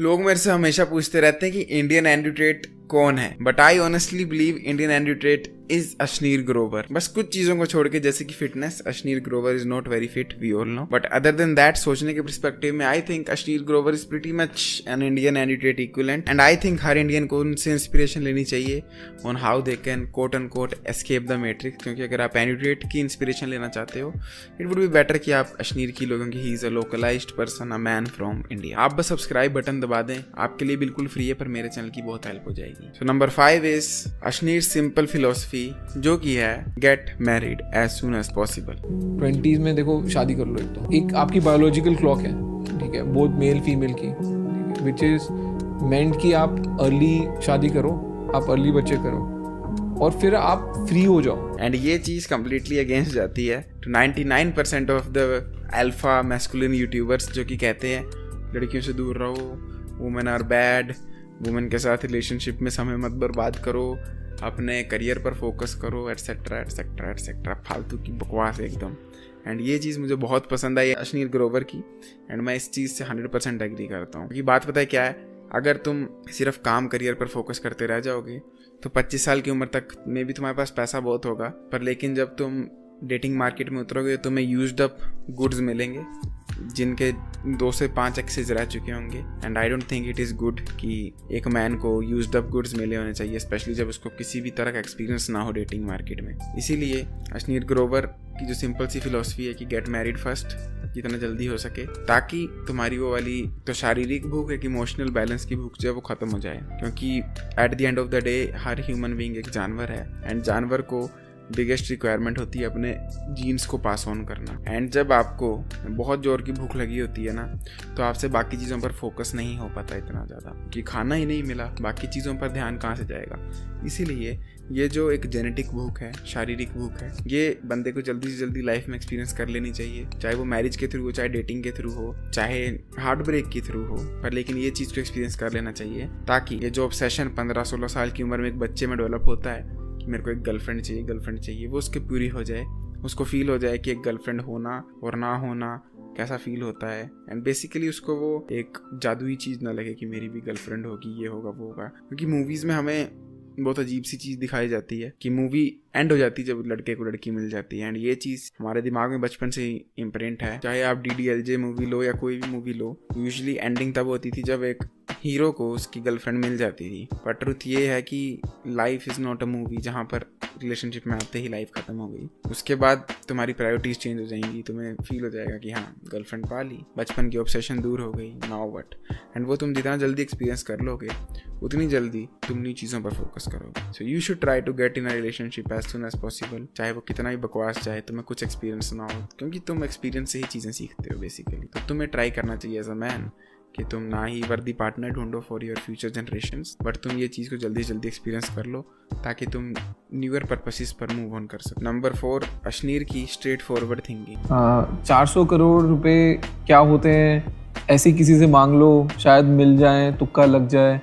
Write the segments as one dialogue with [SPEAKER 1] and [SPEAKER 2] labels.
[SPEAKER 1] लोग मेरे से हमेशा पूछते रहते हैं कि इंडियन एंड्रयू टेट कौन है, but I honestly believe Indian Andrew Tate is Ashneer Grover. बस कुछ चीजों को छोड़ के, जैसे कि fitness, Ashneer Grover is not very fit, we all know, but other than that, सोचने के पर्सपेक्टिव में I think Ashneer Grover is pretty much an Indian Andrew Tate equivalent. And I think हर इंडियन को उनसे इंस्पिरेशन लेनी चाहिए on how they can quote and quote escape the matrix. क्योंकि अगर आप एंड्रयू टेट की इंस्पिरेशन लेना चाहते हो, इट वुड बी बेटर कि आप अश्नीर की लोगों की, he is a localised person, a man from India. आप बस सब्सक्राइब बटन दबा दें, आपके लिए बिल्कुल फ्री है, पर मेरे चैनल की बहुत हेल्प हो जाएगी। So number 5 is Ashneer simple philosophy, जो कि है get married as soon as possible.
[SPEAKER 2] 20s में देखो शादी कर लो। एक आपकी बायोलॉजिकल क्लॉक है, ठीक है, बोथ मेल फीमेल की, विच इज मेंट कि आप अर्ली शादी करो, आप अर्ली बच्चे करो और फिर आप फ्री हो जाओ।
[SPEAKER 1] एंड ये चीज कंप्लीटली अगेंस्ट जाती है to 99% of the alpha masculine YouTubers, जो कि कहते हैं लड़कियों से दूर रहो, वुमेन आर बैड, वुमेन के साथ रिलेशनशिप में समय मत बर्बाद करो, अपने करियर पर फोकस करो, एटसेट्रा एटसेट्रा एटसेट्रा। फालतू की बकवास एकदम। एंड ये चीज़ मुझे बहुत पसंद आई अश्नीर ग्रोवर की, एंड मैं इस चीज़ से 100% एग्री करता हूँ। क्योंकि बात पता है क्या है, अगर तुम सिर्फ काम करियर पर फोकस करते रह जाओगे तो 25 साल की उम्र तक में भी तुम्हारे पास पैसा बहुत होगा, पर लेकिन जब तुम डेटिंग मार्केट में उतरोगे तो तुम्हें यूज्ड अप गुड्स मिलेंगे जिनके 2 से 5 एक्सेस रह चुके होंगे। And I don't think it is good कि एक मैन को यूज्ड अप गुड्स मिले होने चाहिए, स्पेशली जब उसको किसी भी तरह का एक्सपीरियंस ना हो डेटिंग मार्केट में। इसीलिए अश्नीर ग्रोवर की जो सिंपल सी फिलोसफी है कि गेट मैरिड फर्स्ट, जितना जल्दी हो सके, ताकि तुम्हारी वो वाली तो शारीरिक भूख, एक इमोशनल बैलेंस की भूख जो है वो खत्म हो जाए। क्योंकि at the end of the day her human being एक जानवर है, एंड जानवर को बिगेस्ट रिक्वायरमेंट होती है अपने जीन्स को पास ऑन करना। एंड जब आपको बहुत जोर की भूख लगी होती है ना, तो आपसे बाकी चीज़ों पर फोकस नहीं हो पाता इतना ज़्यादा, कि खाना ही नहीं मिला, बाकी चीज़ों पर ध्यान कहाँ से जाएगा। इसीलिए ये जो एक जेनेटिक भूख है, शारीरिक भूख है, ये बंदे को जल्दी से जल्दी लाइफ में एक्सपीरियंस कर लेनी चाहिए, चाहे वो मैरिज के थ्रू हो, चाहे डेटिंग के थ्रू हो, चाहे हार्ट ब्रेक के थ्रू हो, पर लेकिन ये चीज़ को एक्सपीरियंस कर लेना चाहिए, ताकि ये जो ऑब्सेशन 15-16 साल की उम्र में एक बच्चे में डेवलप होता है कि मेरे को एक गर्लफ्रेंड चाहिए, वो उसके पूरी हो जाए, उसको फील हो जाए कि एक गर्लफ्रेंड होना और ना होना कैसा फील होता है। एंड बेसिकली उसको वो एक जादुई चीज़ ना लगे कि मेरी भी गर्लफ्रेंड होगी, ये होगा वो होगा। क्योंकि मूवीज़ में हमें बहुत अजीब सी चीज़ दिखाई जाती है कि मूवी एंड हो जाती है जब लड़के को लड़की मिल जाती है, एंड ये चीज़ हमारे दिमाग में बचपन से ही इम्प्रिंट है। चाहे आप DDLJ मूवी लो या कोई भी मूवी लो, यूजुअली एंडिंग तब होती थी जब एक हीरो को उसकी गर्लफ्रेंड मिल जाती थी। पर ट्रुथ ये है कि life is not a movie जहाँ पर रिलेशनशिप में आते ही लाइफ खत्म हो गई। उसके बाद तुम्हारी प्रायोरिटीज चेंज हो जाएंगी, तुम्हें फील हो जाएगा कि हाँ गर्लफ्रेंड पा ली, बचपन की ऑब्सेशन दूर हो गई, नाउ व्हाट। एंड वो तुम जितना जल्दी एक्सपीरियंस कर लोगे उतनी जल्दी तुम नई चीज़ों पर फोकस करोगे। So you should try to get in a relationship as soon as possible, चाहे वो कितना ही बकवास चाहे, तुम्हें कुछ एक्सपीरियंस ना हो, क्योंकि तुम एक्सपीरियंस से ही चीज़ें सीखते हो बेसिकली। तो तुम्हें ट्राई करना चाहिए एज अ मैन कि तुम ना ही वर्दी पार्टनर ढूंढो for your future generations, but तुम ये चीज़ को जल्दी से जल्दी एक्सपीरियंस कर लो ताकि तुम न्यूअर पर्पसेस पर मूव ऑन कर सको। नंबर 4 अश्नीर की स्ट्रेट फॉरवर्ड थिंकिंग।
[SPEAKER 2] 400 करोड़ रुपए क्या होते हैं, ऐसे किसी से मांग लो, शायद मिल जाए, तुक्का लग जाए।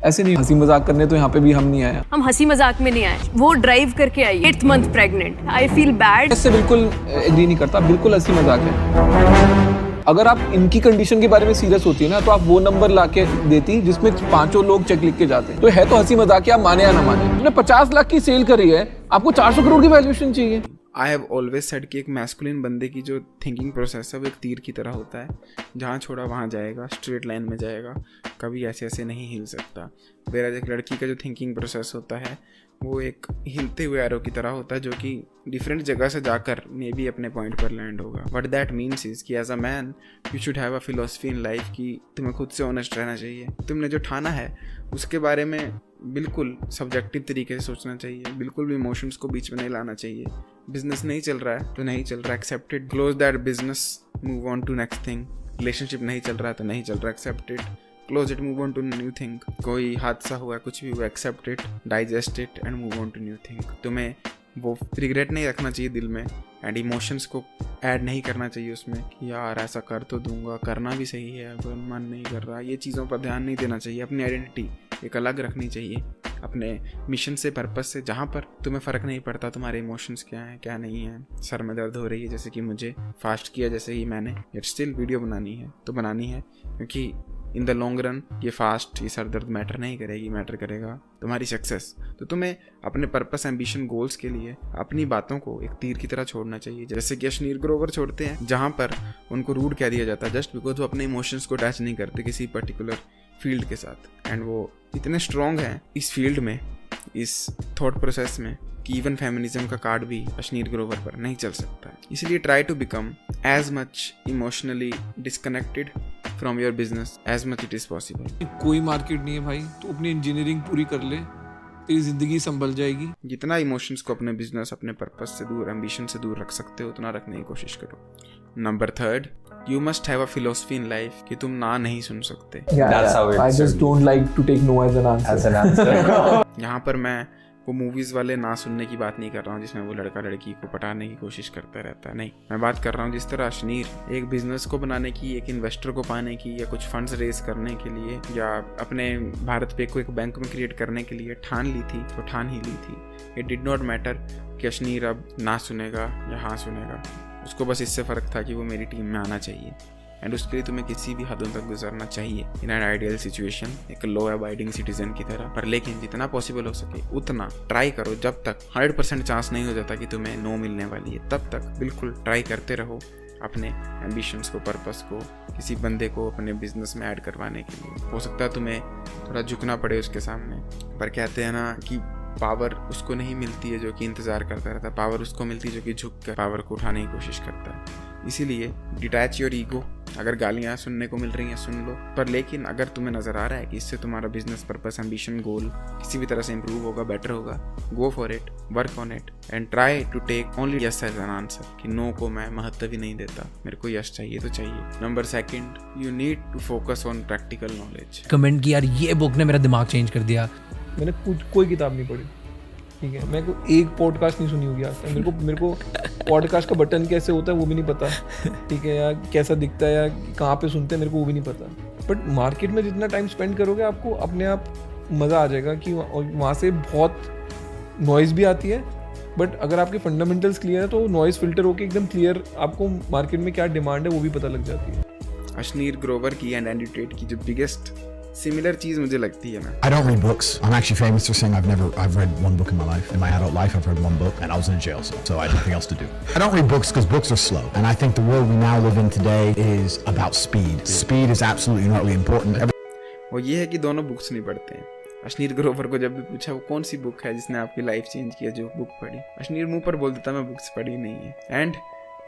[SPEAKER 2] ऐसे नहीं, हंसी मजाक करने तो यहाँ पे भी हम नहीं आए।
[SPEAKER 3] हम हंसी मजाक में नहीं आए, वो ड्राइव करके आई, 8th month pregnant. I feel bad.
[SPEAKER 2] इससे बिल्कुल एग्री नहीं करता, बिल्कुल हंसी मजाक है। अगर आप इनकी कंडीशन के बारे में सीरियस होती है ना, तो आप वो नंबर लाके देती जिसमें 5 लोग चेक लिख के जाते हैं। तो है तो हंसी मजाक है, आप माने या ना माने। आपने 50 लाख की सेल करी है, आपको 400 करोड़ की वैल्यूएशन चाहिए।
[SPEAKER 1] आई हैव ऑलवेज सेड कि एक मैस्कुलिन बंदे की जो थिंकिंग प्रोसेस है वो एक तीर की तरह होता है, जहाँ छोड़ा वहाँ जाएगा, स्ट्रेट लाइन में जाएगा, कभी ऐसे ऐसे नहीं हिल सकता। वेराज एक लड़की का जो थिंकिंग प्रोसेस होता है वो एक हिलते हुए एरो की तरह होता है, जो कि डिफरेंट जगह से जाकर मे बी अपने पॉइंट पर लैंड होगा। बट दैट मीन्स इज कि as a man you should have a philosophy in life कि तुम्हें खुद से ऑनेस्ट रहना चाहिए। तुमने जो ठाना है उसके बारे में बिल्कुल सब्जेक्टिव तरीके से सोचना चाहिए, बिल्कुल भी इमोशंस को बीच में नहीं लाना चाहिए। बिजनेस नहीं चल रहा है तो नहीं चल रहा, accepted, close that business, move on to next thing. Relationship नहीं चल रहा है तो नहीं चल रहा, accepted, close it, move on to new thing. कोई हादसा हुआ, कुछ भी हुआ, accept it, digest it and move on to new thing. तुम्हें वो रिग्रेट नहीं रखना चाहिए दिल में, एंड इमोशंस को ऐड नहीं करना चाहिए उसमें कि यार ऐसा कर तो दूंगा, करना भी सही है पर मन नहीं कर रहा। ये चीज़ों पर ध्यान नहीं देना चाहिए। अपनी आइडेंटिटी एक अलग रखनी चाहिए, अपने मिशन से, पर्पस से, जहाँ पर तुम्हें फ़र्क नहीं पड़ता तुम्हारे इमोशंस क्या हैं क्या नहीं है। सर में दर्द हो रही है जैसे कि मुझे, फास्ट किया जैसे ही मैंने, यट स्टिल वीडियो बनानी है तो बनानी है, क्योंकि इन द लॉन्ग रन ये फास्ट, ये सर दर्द मैटर नहीं करेगी, मैटर करेगा तुम्हारी सक्सेस। तो तुम्हें अपने पर्पस, एम्बिशन, गोल्स के लिए अपनी बातों को एक तीर की तरह छोड़ना चाहिए, जैसे कि अश्नीर ग्रोवर छोड़ते हैं, जहाँ पर उनको रूड कह दिया जाता है जस्ट बिकॉज वो अपने इमोशंस को अटैच नहीं करते किसी पर्टिकुलर फील्ड के साथ। एंड वो इतने स्ट्रॉन्ग हैं इस फील्ड में, इस थॉट प्रोसेस में, कि इवन फेमिनिज्म का कार्ड भी अश्नीर ग्रोवर पर नहीं चल सकता है। इसलिए try to become as much emotionally disconnected from your business as much it is possible.
[SPEAKER 2] कोई मार्केट नहीं है भाई, तो अपनी इंजीनियरिंग पूरी कर ले, तेरी जिंदगी संभल जाएगी।
[SPEAKER 1] जितना इमोशंस को अपने बिजनेस, अपने पर्पस से दूर, एम्बिशन से दूर रख सकते हो उतना रखने की कोशिश करो। Number 3, you must have a philosophy in life कि तुम ना नहीं सुन सकते।
[SPEAKER 2] I just don't like to take no as an answer.
[SPEAKER 1] यहाँ पर मैं वो मूवीज वाले ना सुनने की बात नहीं कर रहा हूँ जिसमें वो लड़का लड़की को पटाने की कोशिश करता रहता है, नहीं। मैं बात कर रहा हूँ जिस तरह अश्नीर एक बिजनेस को बनाने की, एक इन्वेस्टर को पाने की, या कुछ फंड्स रेज करने के लिए, या अपने भारत पे को एक बैंक में क्रिएट करने के लिए ठान ली थी, तो ठान ही ली थी। इट डिड नॉट मैटर कि अश्नीर अब ना सुनेगा या हाँ सुनेगा, उसको बस इससे फ़र्क था कि वो मेरी टीम में आना चाहिए। एंड उसके लिए तुम्हें किसी भी हदों तक गुजरना चाहिए इन एन आइडियल सिचुएशन, एक लॉ अबाइडिंग सिटीजन की तरह। पर लेकिन जितना पॉसिबल हो सके उतना ट्राई करो। जब तक 100% चांस नहीं हो जाता कि तुम्हें नो मिलने वाली है, तब तक बिल्कुल ट्राई करते रहो अपने एम्बिशंस को, पर्पस को, किसी बंदे को अपने बिजनेस में ऐड करवाने के लिए। हो सकता है तुम्हें थोड़ा झुकना पड़े उसके सामने, पर कहते हैं ना कि पावर उसको नहीं मिलती है जो कि इंतज़ार करता रहता है, पावर उसको मिलती है जो कि झुक कर पावर को उठाने की कोशिश करता है। इसीलिए डिटैच योर ईगो। अगर गालियाँ सुनने को मिल रही हैं सुन लो, पर लेकिन अगर तुम्हें नज़र आ रहा है कि इससे तुम्हारा बिजनेस, पर्पस, एम्बिशन, गोल किसी भी तरह से इंप्रूव होगा, बेटर होगा, go for it, work on it and try to take only yes as an answer, कि नो को मैं महत्व ही नहीं देता, मेरे को यस चाहिए तो चाहिए। Number 2, you need to focus on practical knowledge.
[SPEAKER 4] Comment की यार ये बुक ने मेरा दिमाग चेंज कर दिया।
[SPEAKER 2] मैंने कोई किताब नहीं पढ़ी, ठीक है, मेरे को एक पॉडकास्ट नहीं सुनी होगी आज तक। मेरे को पॉडकास्ट का बटन कैसे होता है वो भी नहीं पता, ठीक है, या कैसा दिखता है या कहाँ पे सुनते हैं मेरे को वो भी नहीं पता। बट मार्केट में जितना टाइम स्पेंड करोगे आपको अपने आप मज़ा आ जाएगा कि वहाँ से बहुत नॉइज़ भी आती है, बट अगर आपके फंडामेंटल्स क्लियर है तो नॉइज़ फिल्टर होकर एकदम क्लियर आपको मार्केट में क्या डिमांड है वो भी पता लग जाती है।
[SPEAKER 1] अश्नीर ग्रोवर की एंड एंड्रयू टेट की जो बिगेस्ट सिमिलर चीज मुझे लगती है ना,
[SPEAKER 5] I don't read books. I'm actually famous for saying I've read one book in my life. In my adult life, I've read one book, and I was in jail, so I had nothing else to do. I don't read books because books are slow, and I think the world we now live in today is about speed. Speed is absolutely not really important.
[SPEAKER 1] वो ये है कि दोनों books नहीं पढ़ते हैं। अश्नीर ग्रोवर को जब भी पूछा वो कौन सी बुक है जिसने आपकी लाइफ चेंज किया, जो बुक पढ़ी, अश्नीर मुंह पर बोल देता मैं बुक्स पढ़ी नहीं है। एंड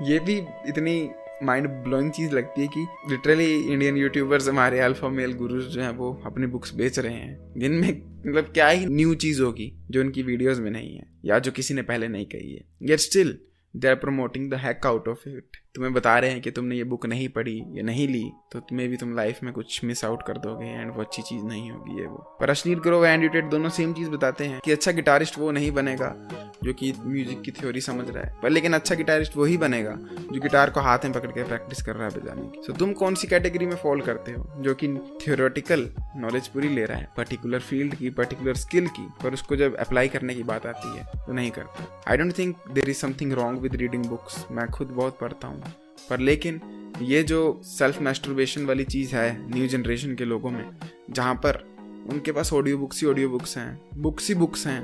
[SPEAKER 1] ये भी इतनी माइंड ब्लोइंग चीज़ लगती है कि लिटरली इंडियन यूट्यूबर्स, हमारे अल्फा मेल गुरुज जो हैं वो अपनी बुक्स बेच रहे हैं, जिनमें मतलब क्या ही न्यू चीज़ होगी जो उनकी वीडियोस में नहीं है या जो किसी ने पहले नहीं कही है, yet still they are promoting the hack out of it. तुम्हें बता रहे हैं कि तुमने ये बुक नहीं पढ़ी या नहीं ली तो तुम्हें भी तुम लाइफ में कुछ मिस आउट कर दोगे एंड वो अच्छी चीज़ नहीं होगी ये वो। पर Ashneer Grover and Andrew Tate दोनों सेम चीज़ बताते हैं कि अच्छा गिटारिस्ट वो नहीं बनेगा जो कि म्यूजिक की थ्योरी समझ रहा है, पर लेकिन अच्छा गिटारिस्ट वही बनेगा जो गिटार को हाथ में पकड़ के प्रैक्टिस कर रहा है बजाने की। सो तुम कौन सी कैटेगरी में फॉल करते हो, जो कि थियोरेटिकल नॉलेज पूरी ले रहा है पर्टिकुलर फील्ड की, पर्टिकुलर स्किल की, पर उसको जब अप्लाई करने की बात आती है तो नहीं करता। I don't think there is something wrong with reading books. मैं खुद बहुत पढ़ता हूँ, पर लेकिन ये जो सेल्फ मैस्टरबेशन वाली चीज़ है न्यू जनरेशन के लोगों में, जहाँ पर उनके पास ऑडियो बुक्स हैं, बुक्स हैं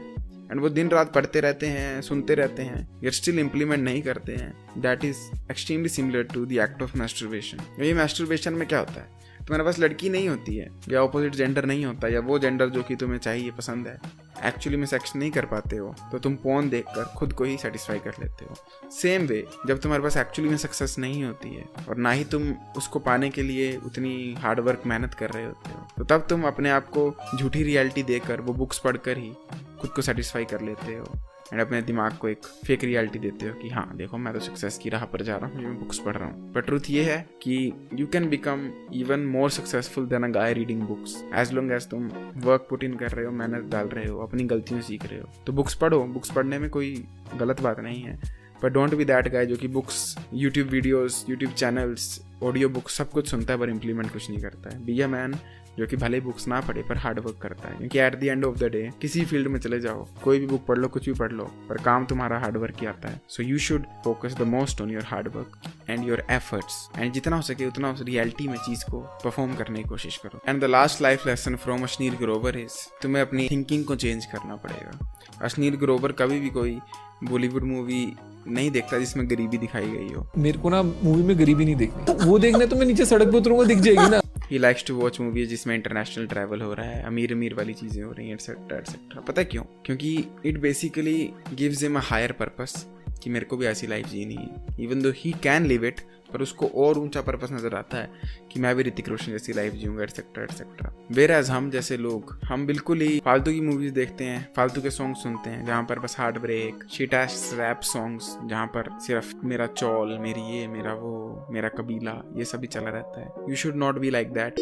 [SPEAKER 1] एंड वो दिन रात पढ़ते रहते हैं, सुनते रहते हैं, यट स्टिल इम्प्लीमेंट नहीं करते हैं, that is extremely similar to the act of masturbation. ये मैस्टरबेशन में क्या होता है, तुम्हारे पास लड़की नहीं होती है या ऑपोजिट जेंडर नहीं होता या वो जेंडर जो कि तुम्हें चाहिए, पसंद है, एक्चुअली में सेक्स नहीं कर पाते हो तो तुम पोर्न देखकर खुद को ही सेटिस्फाई कर लेते हो। सेम वे जब तुम्हारे पास एक्चुअली में सक्सेस नहीं होती है और ना ही तुम उसको पाने के लिए उतनी हार्ड वर्क मेहनत कर रहे होते हो, तो तब तुम अपने आप को झूठी रियलिटी देकर, वो बुक्स पढ़कर ही खुद को सेटिस्फाई कर लेते हो एंड अपने दिमाग को एक फेक रियलिटी देते हो कि हाँ देखो मैं तो सक्सेस की राह पर जा रहा हूँ, मैं बुक्स पढ़ रहा हूँ। पर ट्रूथ ये है कि you can become even more successful than a guy reading books as long as तुम वर्क पुट इन कर रहे हो, मेहनत डाल रहे हो, अपनी गलतियों सीख रहे हो। तो बुक्स पढ़ो, बुक्स पढ़ने में कोई गलत बात नहीं है, पर डोंट बी दैट गाय जो कि books, YouTube videos, YouTube channels, audio books सब कुछ सुनता है पर इम्प्लीमेंट कुछ नहीं करता है। बी अ मैन जो कि भले बुक्स ना पढ़े पर हार्ड वर्क करता है, क्योंकि at the end of the day किसी फील्ड में चले जाओ, कोई भी बुक पढ़ लो, कुछ भी पढ़ लो, पर काम तुम्हारा हार्ड वर्क ही आता है। सो you should focus the most on your hard work and your efforts, and जितना हो सके उतना उस रियलिटी में चीज को परफॉर्म करने की कोशिश करो। And the last life lesson from Ashneel Grover is, तुम्हें अपनी थिंकिंग को चेंज करना पड़ेगा। अश्नील ग्रोवर कभी भी कोई बॉलीवुड मूवी नहीं देखता जिसमें गरीबी दिखाई गई हो।
[SPEAKER 2] मेरे को ना मूवी में गरीबी नहीं देखनी, तो वो देखना तो मैं नीचे सड़क पे उतरूंगा, दिख जाएगी ना।
[SPEAKER 1] He likes to watch movies जिसमें इंटरनेशनल ट्रैवल हो रहा है, अमीर अमीर वाली चीज़ें हो रही हैं, एटसेट्रा एटसेट्रा। पता है क्यों? क्योंकि it basically gives him a higher purpose कि मेरे को भी ऐसी लाइफ जीनी है। Even though he can live it, पर उसको और ऊंचा पर्पस नजर आता है कि मैं भी ऋतिक रोशन जैसी लाइफ जीऊंगा, एटसेट्रा एटसेट्रा। वेयरएज हम जैसे लोग, हम बिल्कुल ही फालतू की मूवीज देखते हैं, फालतू के सॉन्ग सुनते हैं, जहाँ पर बस heartbreak, shit ass rap songs, जहाँ पर सिर्फ मेरा चौल, मेरी ये, मेरा वो, मेरा कबीला, ये सभी चला रहता है। You should not be like that.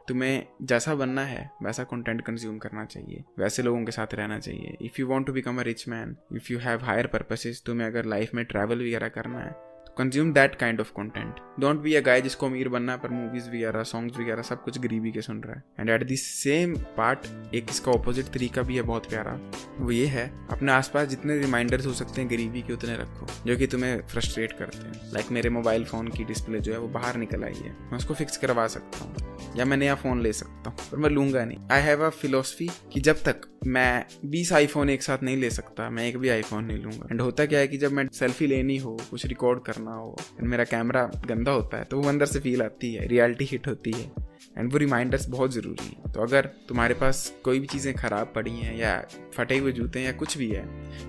[SPEAKER 1] तुम्हें जैसा बनना है वैसा कंटेंट कंज्यूम करना चाहिए, वैसे लोगों के साथ रहना चाहिए। If you want to become a rich man, if you have higher purposes, तुम्हें अगर लाइफ में ट्रैवल वगैरह करना है तो consume that kind of content. Don't be a guy जिसको अमीर बनना है पर मूवीज वगैरह, सॉन्ग्स वगैरह सब कुछ गरीबी के सुन रहा है। And at this same part एक इसका ऑपोजिट तरीका भी है बहुत प्यारा, वो ये है अपने आसपास जितने रिमाइंडर्स हो सकते हैं गरीबी के उतने रखो जो कि तुम्हें फ्रस्ट्रेट करते हैं। लाइक मेरे मोबाइल फ़ोन की डिस्प्ले जो है वो बाहर निकल आई है, मैं उसको फिक्स करवा सकता हूँ या मैं नया फ़ोन ले सकता हूँ, पर मैं लूँगा नहीं। आई हैव अ फिलोसफी कि जब तक मैं 20 आईफोन एक साथ नहीं ले सकता, मैं एक भी आईफोन नहीं लूँगा। एंड होता क्या है कि जब मैं सेल्फी लेनी हो, कुछ रिकॉर्ड करना हो, मेरा कैमरा गंदा होता है तो वो अंदर से फील आती है, रियलिटी हिट होती है। एंड वो रिमाइंडर्स बहुत ज़रूरी हैं। तो अगर तुम्हारे पास कोई भी चीज़ें ख़राब पड़ी हैं या फटे हुए जूते हैं या कुछ भी है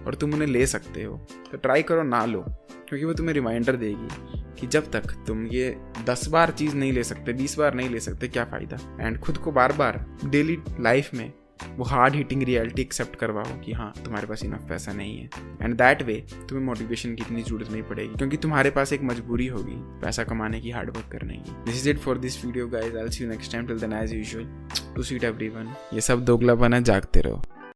[SPEAKER 1] और तुम उन्हें ले सकते हो तो ट्राई करो ना लो, क्योंकि वो तुम्हें रिमाइंडर देगी कि जब तक तुम ये 10 बार चीज़ नहीं ले सकते, 20 बार नहीं ले सकते, क्या फ़ायदा। एंड खुद को बार बार डेली लाइफ में वो हार्ड हिटिंग रियलिटी एक्सेप्ट करवाओ कि हाँ तुम्हारे पास इनफ पैसा नहीं है। एंड दैट वे तुम्हें मोटिवेशन की इतनी जरूरत नहीं पड़ेगी, क्योंकि तुम्हारे पास एक मजबूरी होगी पैसा कमाने की, हार्ड वर्क करने की। This is it for this video guys, I will see you next time. Till then as usual, to seat everyone, ये सब दोगलापन है, जागते रहो।